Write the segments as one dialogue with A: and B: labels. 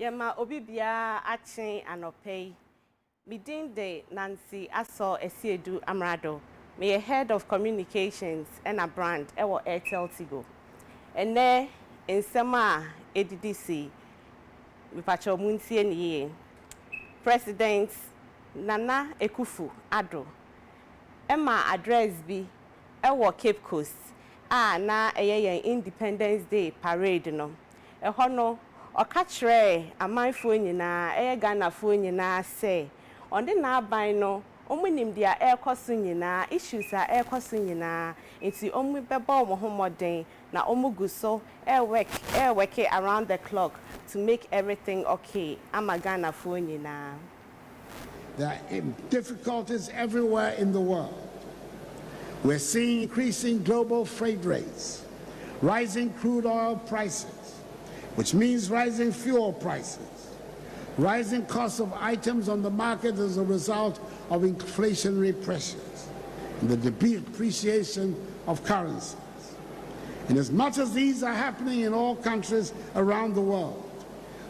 A: Yema obibia achen anopei. Midin de Nancy Aso Esiedu Amrado. Me head of communications and a brand ewo Airtel Tigo. Ene Nsroma ADDC. Me pacho muntie niye. President Nana Ekufu Addo. Emma address bi ewo Cape Coast. Na eye Independence Day parade no. Eho no okachre amanfo nyina Ghanaafo nyina se onde na aban no omunim dia ekoso nyina issues a ekoso nyina enti omu beba omohomoden na omuguso work around the clock to make everything okay ama Ghanaafo nyina.
B: There are difficulties everywhere in the world. We're seeing increasing global freight rates, rising crude oil prices, which means rising fuel prices, rising costs of items on the market as a result of inflationary pressures, and the depreciation of currencies. And as much as these are happening in all countries around the world,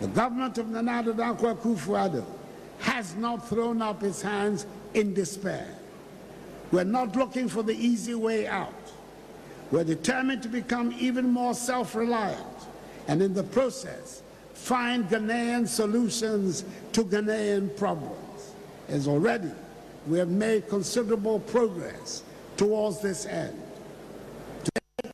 B: the government of Nana Akufo-Addo has not thrown up its hands in despair. We're not looking for the easy way out. We're determined to become even more self-reliant and in the process find Ghanaian solutions to Ghanaian problems. As already we have made considerable progress towards this end. Today,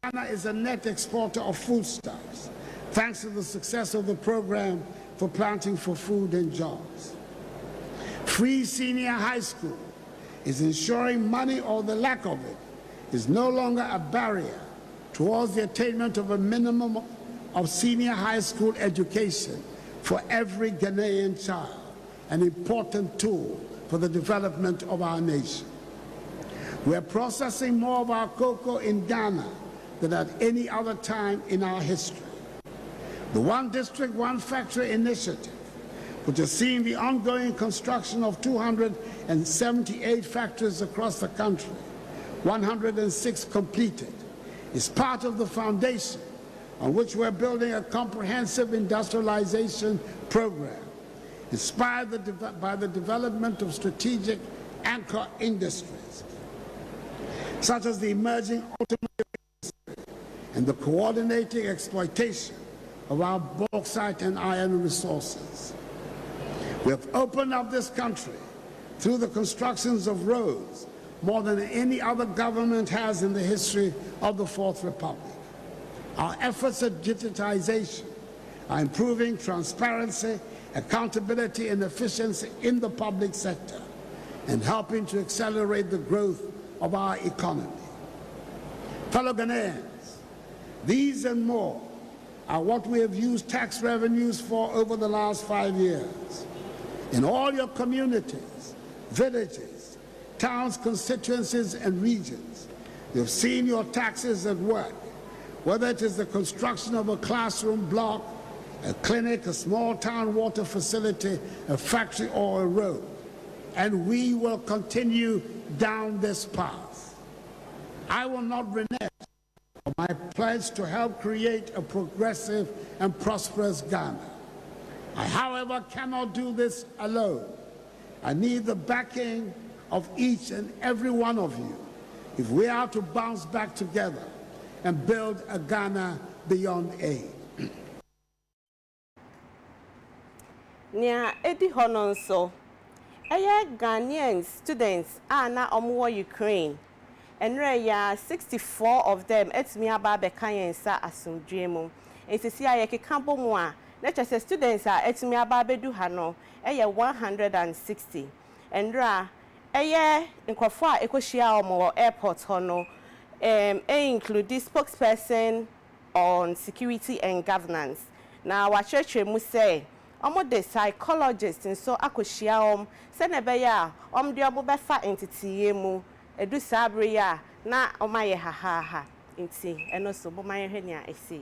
B: Ghana is a net exporter of foodstuffs, thanks to the success of the program for Planting for Food and Jobs. Free senior high school is ensuring money, or the lack of it, is no longer a barrier towards the attainment of a minimum of senior high school education for every Ghanaian child, an important tool for the development of our nation. We are processing more of our cocoa in Ghana than at any other time in our history. The One District, One Factory initiative, which has seen the ongoing construction of 278 factories across the country, 106 completed, is part of the foundation on which we're building a comprehensive industrialization program, inspired by the development of strategic anchor industries, such as the emerging automotive industry and the coordinating exploitation of our bauxite and iron resources. We have opened up this country through the constructions of roads more than any other government has in the history of the Fourth Republic. Our efforts at digitization are improving transparency, accountability, and efficiency in the public sector and helping to accelerate the growth of our economy. Fellow Ghanaians, these and more are what we have used tax revenues for over the last 5 years. In all your communities, villages, towns, constituencies, and regions, you've seen your taxes at work, whether it is the construction of a classroom block, a clinic, a small town water facility, a factory, or a road. And we will continue down this path. I will not renege on my pledge to help create a progressive and prosperous Ghana. I, however, cannot do this alone. I need the backing of each and every one of you if we are to bounce back together and build a Ghana beyond aid.
A: Nia edi honon so eye Ghanaian students na omo Ukraine enre ya 64 of them etimi aba be kan yensa asomdwe mu entisi aye keka bomu a na chese students a etimi aba bedu ha no eye 160 enra eye nkofo a ekohia omo airport ho no include the spokesperson on security and governance. Now, what church mu say, the psychologist and so akoshia say nebeya de obobefa entity mu edu sabre ya na omaye ha nti eno so bomaye hwenia esi.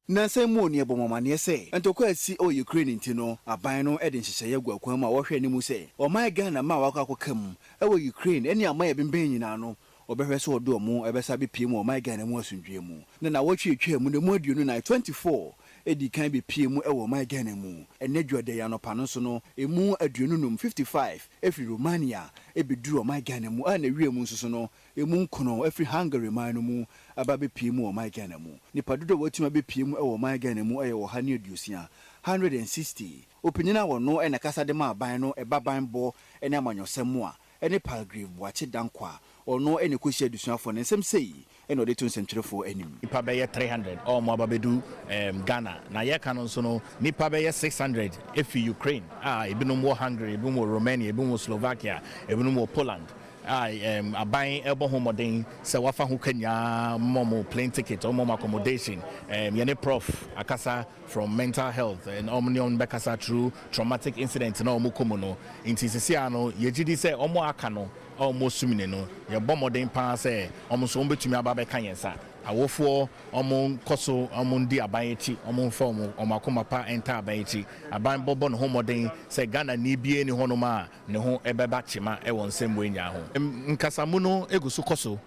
C: Nansa mu ne bomomane se entoko asi o Ukraine nti no aban no e de nhyehyeye guakwan ma wo hwe ne mu se o my Ghana ma wakakokam e wo Ukraine eni amaye bemben nyina no obehwe so odo mu ebesa be pie mu o my Ghana mu asundwe mu na wotwe mu ne mu aduonu na 24 edi kan be pie mu ewo my Ghana mu ene dwode ya no pano so no emu aduonunum 55 every Romania ebeduru my Ghana mu ana wie mu nso no emu nkono every Hungary man no mu aba be pie mu o my Ghana mu nipa dodo watima be pie mu ewo my Ghana mu ewo ha ne aduosia 160 opinina wono ena kasa de ma aban no eba ban bo ene amanyosem a ene Palgrave Boache Dankwa ono ene ko hye adusuafo ne nsem sei ene ode to nsentwerefo anim
D: nipa be 300 all mo ababedu Ghana na ye ka no so no nipa be 600 efi Ukraine ebinom wo Hungary ebinom wo Romania ebinom wo Slovakia ebinom wo Poland aban ebo homodin se wafa ho kanya momo plane ticket or momo accommodation yene prof akasa from mental health and omnion bekasa through traumatic incident na omo komono inti sisia no yegidi se omo aka no omo sumine no ye bomodin pa se omo so betumi aba be kan yensa awofo omo koso omo ndi aban echi omo form omo akoma pa enter aban echi aban bobo no homodin se Ghana ni bie ni honoma ne ho ebeba chima e won semwe nya ho nkasamu no egusu koso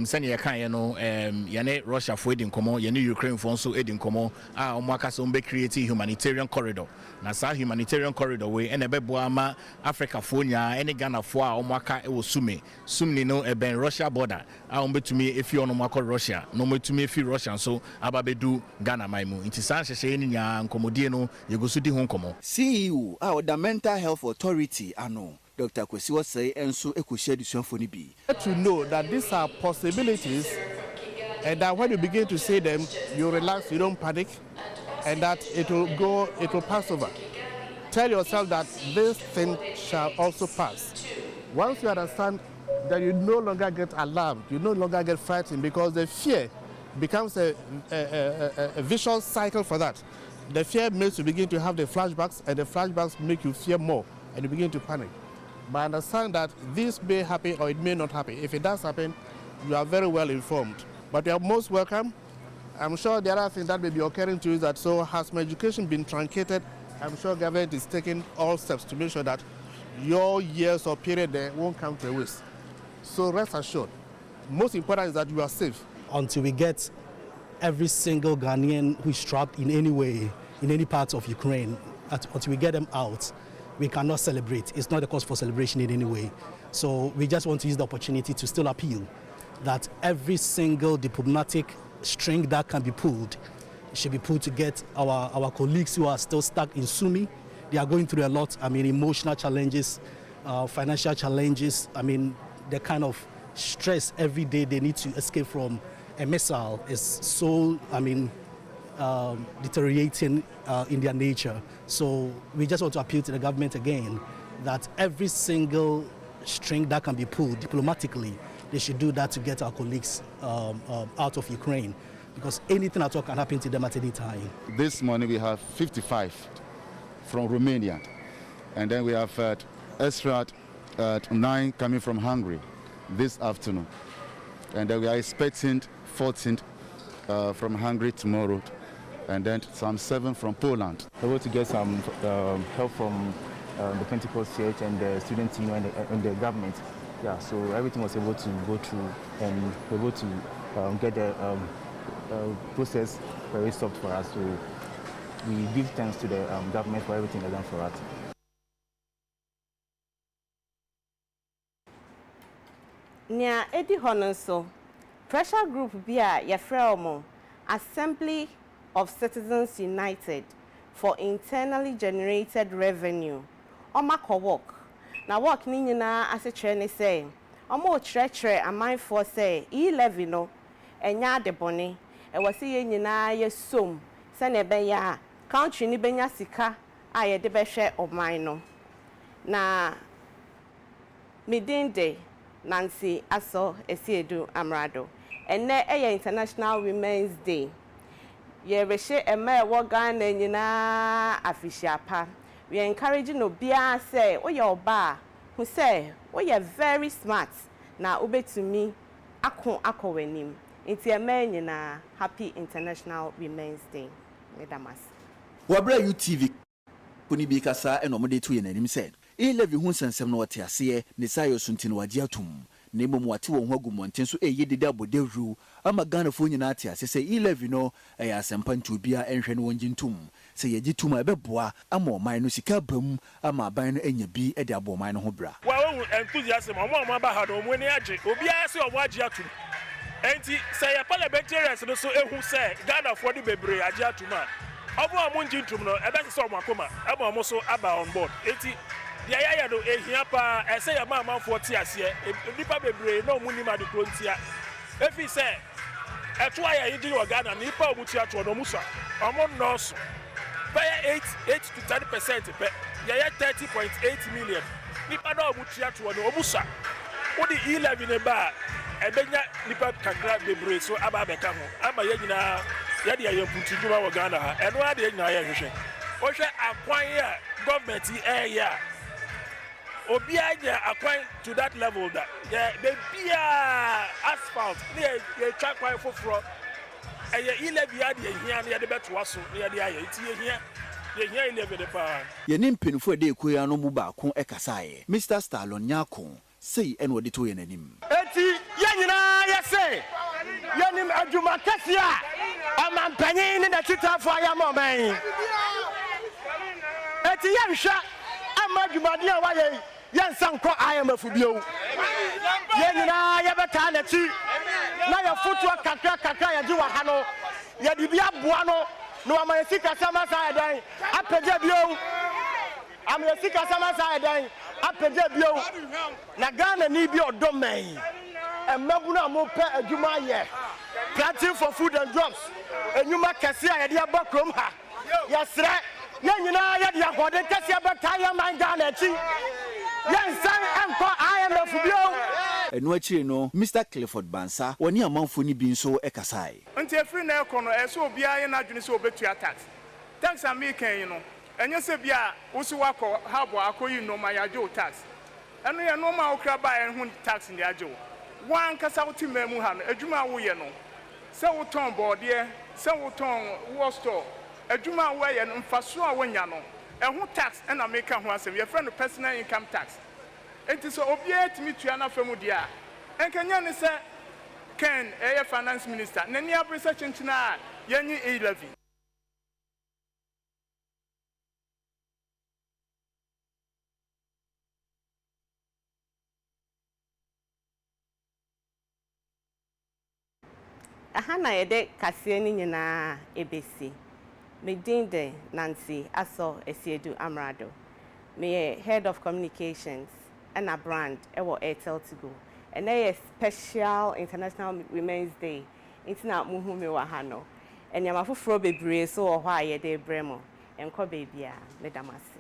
D: sani ye kan ye no yene Russia for edin komo yene Ukraine for so edin komo omo akasa on be create humanitarian corridor na sa humanitarian corridor we ene bebo ama Africa for nya ene Ghana for omo aka e wo sumni no ben Russia border on betumi efi ono makọ Russia no betumi efi Russia so ababedu Ghana maimu nti sa hyehyɛ ni nya nkomodie no yegosu di ho nkomo
C: CEO the mental health authority ano Dr. Kwesi was say enso ekohye adusuafo ni bi
E: to know that these are possibilities and that when you begin to say them you relax, you don't panic, and that it will pass over. Tell yourself that this thing shall also pass. Once you understand that you no longer get alarmed, you no longer get frightened, because the fear becomes a vicious cycle for that. The fear makes you begin to have the flashbacks, and the flashbacks make you fear more, and you begin to panic. But understand that this may happen or it may not happen. If it does happen, you are very well informed. But you are most welcome. I'm sure the other thing that may be occurring to you is that, so has my education been truncated? I'm sure government is taking all steps to make sure that your years or period there won't come to a waste. So rest assured, most important is that you are safe.
F: Until we get every single Ghanaian who is trapped in any way, in any part of Ukraine, until we get them out, we cannot celebrate. It's not a cause for celebration in any way. So we just want to use the opportunity to still appeal that every single diplomatic string that can be pulled should be pulled to get our colleagues who are still stuck in Sumi. They are going through a lot, emotional challenges, financial challenges, the kind of stress every day they need to escape from a missile is so, deteriorating in their nature. So we just want to appeal to the government again that every single string that can be pulled diplomatically, they should do that to get our colleagues out of Ukraine, because anything at all can happen to them at any time.
G: This morning we have 55 from Romania, and then we have extra 9 coming from Hungary this afternoon, and then we are expecting 14 from Hungary tomorrow, and then some 7 from Poland.
H: We were able to get some help from the Pentecost Church and the student union and the government. Yeah, so everything was able to go through, and we were able to get the process very soft for us. So we give thanks to the government for everything they've done for us.
A: Nya edi hono so pressure group bia yefrɛ omo Assembly of Citizens United for Internally Generated Revenue. Omako work. Na work ni nyina asekyerɛ ne sɛ omo kyerɛkyerɛ amanfo sɛ e-levy no enya de bone e wɔ se ye nyina ye som sɛ ne be ya country ni benya sika a ye de bɛhwɛ oman no. Na midinde Nancy Aso Esiedu Amrado. Ene eye International Women's Day. Ye reshe ema ewo Ghana nyina afishiapa. We are encouraging obia say oye oba who say oye very smart na obetumi ako wenim. Inti ema nyina happy International Women's Day. Medamas.
C: Wabra UTV kuni bi kasa eno mode to ye nanim said e-levy hu nsensem no wote ase ne sayo sunti no wagye atum na mmom wate wɔn ho agumɔnten so ɛyɛ deda bodawuru ama Ghanafoɔ nyinaa ate ase sɛ E11 no ɛyɛ asɛmpa nti obiara ɛnhwɛ no wɔn gye ntom sɛ yɛgye tum a ɛbɛboa ama ɔman no sika bam ama aban no anya bi de abɔ ɔman no ho bra.
I: Wɔn enthusiasm ɔmo aba ha no ɔmo ani agye obiara sɛ ɔmo agye atum enti sɛ yɛ parliamentarians no so ehu sɛ Ghanafoɔ de bebree agye atum a ɔmo ngye ntum no ɛbɛsɛ sɛ ɔmo akoma ɛma ɔmo so aba on board enti deɛ yɛayɛ no ehia paa ɛsɛ yɛ ma amanfoɔ te aseɛ nipa bebree na ɔmo nim ade kuro ntia efi sɛ ɛto ayɛ yɛgye wɔ Ghana nipa ɔmo tia to ɔmo so ɔmo nɔɔso pɛyɛ 8 to 10% pɛ yɛyɛ 30.8 million nipa na ɔmo tia to ɔmo so wode E11 ne ba ɛbɛnya nipa kakra bebree so aba abɛka ho ama yɛ nyinaa yɛde yɛ mputu dwuma wɔ Ghana ha ɛno ade yɛ nyinaa yɛ hwehwɛ wohwɛ akwan a government ɛyɛ a obiara nya akwan to that level da bebia asphalt ne yɛtwa kwan foforɔ ɛyɛ E11 ade yɛhia ne yɛde bɛtoa so ne yɛde ayɛ nti yɛhia E11 de paa
C: yɛne mpanyinfoɔ a ɛde ekoya no mu baako ɛkasaeɛ Mr. Stalon Nyako sei ɛna ɔde to yɛn anim
J: eti yɛn nyinaa yɛsɛ yɛnim adwuma kɛse a ɔmampanyin ne n'akyitafo ayɛ ama ɔman eti yɛnhwɛ ama adwumaden a wɔayɛ yi yɛnsa nkɔ IMF bio yɛn nyinaa yɛbɛtaa n'akyi na yɛfotoɔ kakra yɛgye wɔ ha no yɛde bi aboa no na wɔama yɛsi kasama saa ɛdan apagya bio ama yɛsi kasama saa ɛdan apagya bio na Ghana ni bi ɔdɔ man mmabunu a mopɛ adwuma yɛ planting for food and drugs enyuma kɛse a yɛde aba kurom ha yɛsrɛ yɛn nyinaa yɛde ahoɔden kɛse abɛtaa yɛ man Ghana akyi yɛnsan ɛnkɔ IMF bio
C: ɛno akyire no Mr. Clifford Bansa wɔne amanfoɔ no bi nso ɛkasae
K: nti efiri na ɛkɔ no ɛsɛ obiara yɛ n'adwene sɛ obetua tax a mekan yi no ɛnyɛ sɛ bi a wosi wakɔ habo akɔyi nnɔma yɛagye wo tax ɛno yɛ nnɔma a wokra baa ɛho tax ne agye wo wankasa wote ma mu ha no adwuma a woyɛ no sɛ wotɔn bɔɔdeɛ sɛ wotɔn wɔ store adwuma a woyɛ no mfasoɔ a wonya no ɛho tax ɛna meka ho asɛm yɛfrɛ no personal income tax enti sɛ obiara tumi tua na famu deɛ a ɛnkanya ne sɛ Ken ɛyɛ finance minister n'ani abere sɛ kyenkyena a yɛnye E11
A: aha na yɛde kaseɛ no nyinaa ebesi medin de Nancy Aso Esiedu Amrado me head of communications and a brand ɛwɔ Airtel Tigo and a special International Women's Day intina muhu me wɔ ha no ɛnyama foforɔ bebree so wɔ hɔ a yɛde brɛ mo ɛnkɔ baby a medamase